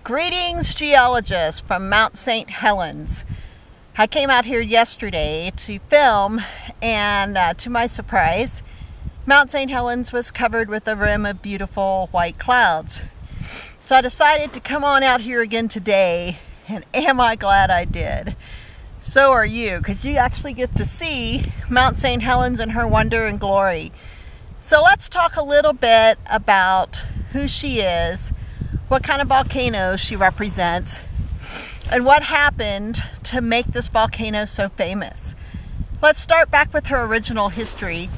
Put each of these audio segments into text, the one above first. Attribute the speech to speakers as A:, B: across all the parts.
A: Greetings, geologists from Mount St. Helens. I came out here yesterday to film, and to my surprise, Mount St. Helens was covered with a rim of beautiful white clouds. So I decided to come on out here again today, and am I glad I did. So are you, because you actually get to see Mount St. Helens and her wonder and glory. So let's talk a little bit about who she is, what kind of volcano she represents, and what happened to make this volcano so famous. Let's start back with her original history.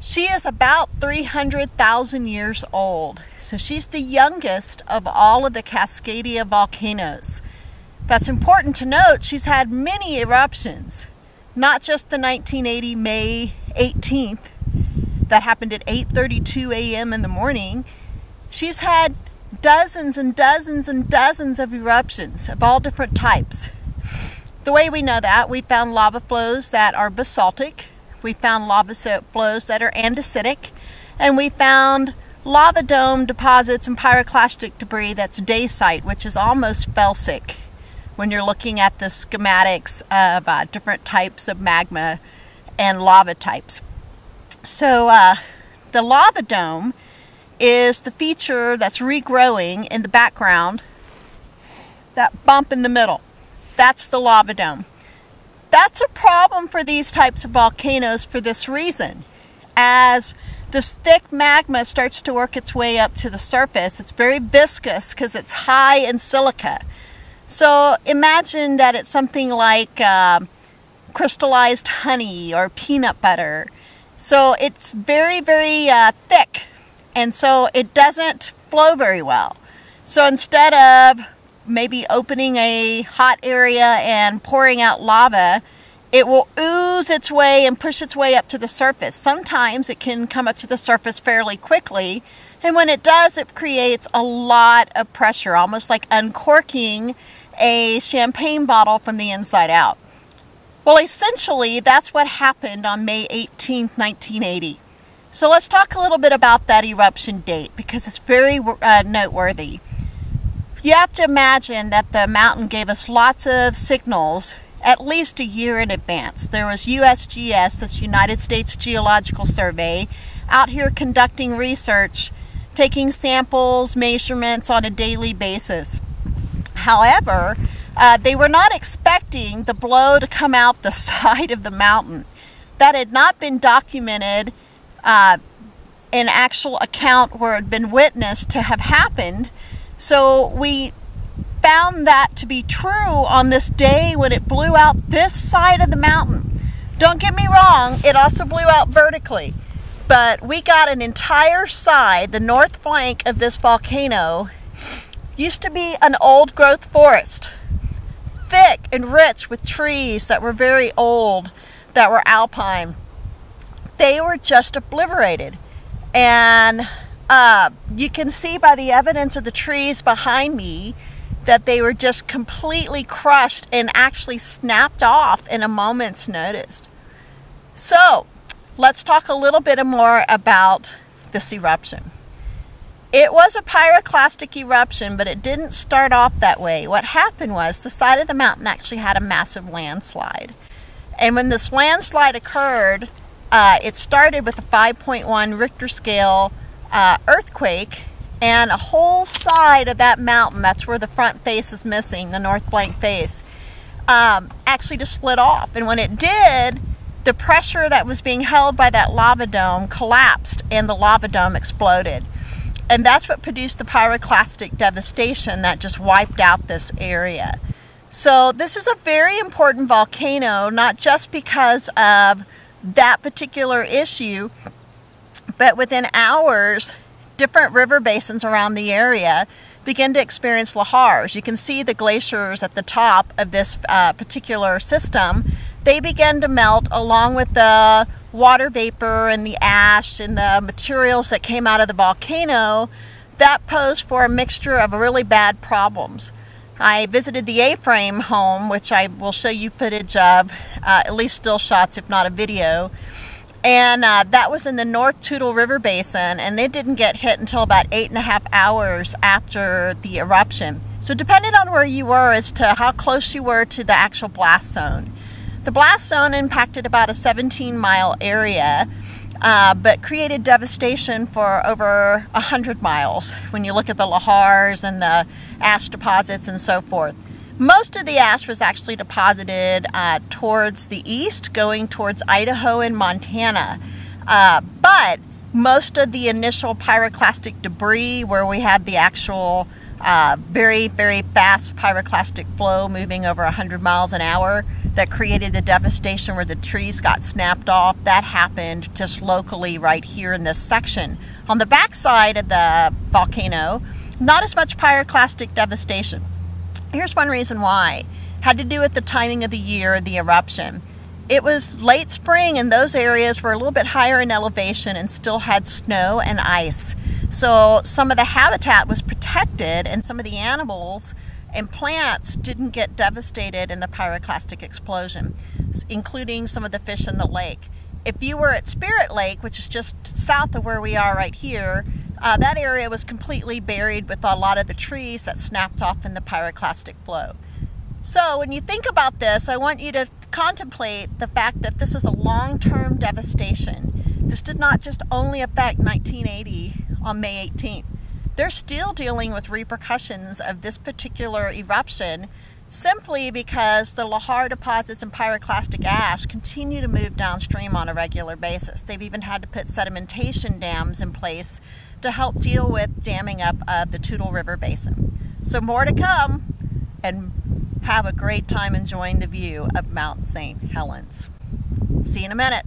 A: She is about 300,000 years old, so she's the youngest of all of the Cascadia volcanoes. That's important to note. She's had many eruptions, not just the 1980 May 18th that happened at 8:32 a.m. in the morning. She's had dozens and dozens and dozens of eruptions of all different types. The way we know that, we found lava flows that are basaltic, we found lava flows that are andesitic, and we found lava dome deposits and pyroclastic debris that's dacite, which is almost felsic when you're looking at the schematics of different types of magma and lava types. So the lava dome is the feature that's regrowing in the background. That bump in the middle, that's the lava dome. That's a problem for these types of volcanoes for this reason. As this thick magma starts to work its way up to the surface, it's very viscous because it's high in silica. So imagine that it's something like crystallized honey or peanut butter. So it's very, very thick. And so it doesn't flow very well. So instead of maybe opening a hot area and pouring out lava, it will ooze its way and push its way up to the surface. Sometimes it can come up to the surface fairly quickly. And when it does, it creates a lot of pressure, almost like uncorking a champagne bottle from the inside out. Well, essentially, that's what happened on May 18, 1980. So let's talk a little bit about that eruption date because it's very noteworthy. You have to imagine that the mountain gave us lots of signals at least a year in advance. There was USGS, that's United States Geological Survey, out here conducting research, taking samples, measurements on a daily basis. However, they were not expecting the blow to come out the side of the mountain. That had not been documented an actual account where it had been witnessed to have happened. So we found that to be true on this day when it blew out this side of the mountain. Don't get me wrong, it also blew out vertically. But we got an entire side, the north flank of this volcano, used to be an old growth forest. Thick and rich with trees that were very old, that were alpine. They were just obliterated. And you can see by the evidence of the trees behind me that they were just completely crushed and actually snapped off in a moment's notice. So let's talk a little bit more about this eruption. It was a pyroclastic eruption, but it didn't start off that way. What happened was the side of the mountain actually had a massive landslide. And when this landslide occurred, it started with a 5.1 Richter scale earthquake, and a whole side of that mountain, that's where the front face is missing, the north flank face, actually just slid off. And when it did, the pressure that was being held by that lava dome collapsed and the lava dome exploded. And that's what produced the pyroclastic devastation that just wiped out this area. So this is a very important volcano, not just because of that particular issue, but within hours, different river basins around the area begin to experience lahars. You can see the glaciers at the top of this particular system. They begin to melt along with the water vapor and the ash and the materials that came out of the volcano. That posed for a mixture of really bad problems. I visited the A-frame home, which I will show you footage of, at least still shots, if not a video. And that was in the North Toutle River Basin, and it didn't get hit until about 8.5 hours after the eruption. So depended on where you were as to how close you were to the actual blast zone. The blast zone impacted about a 17-mile area, but created devastation for over 100 miles when you look at the lahars and the ash deposits and so forth. Most of the ash was actually deposited towards the east, going towards Idaho and Montana. But most of the initial pyroclastic debris, where we had the actual very, very fast pyroclastic flow moving over 100 miles an hour that created the devastation where the trees got snapped off, that happened just locally right here in this section. On the backside of the volcano, not as much pyroclastic devastation. Here's one reason why. Had to do with the timing of the year of the eruption. It was late spring, and those areas were a little bit higher in elevation and still had snow and ice. So some of the habitat was protected, and some of the animals and plants didn't get devastated in the pyroclastic explosion, including some of the fish in the lake. If you were at Spirit Lake, which is just south of where we are right here, that area was completely buried with a lot of the trees that snapped off in the pyroclastic flow. So when you think about this, I want you to contemplate the fact that this is a long-term devastation. This did not just only affect 1980 on May 18th. They're still dealing with repercussions of this particular eruption simply because the lahar deposits and pyroclastic ash continue to move downstream on a regular basis. They've even had to put sedimentation dams in place to help deal with damming up of the Toutle River Basin. So more to come, and have a great time enjoying the view of Mount St. Helens. See you in a minute.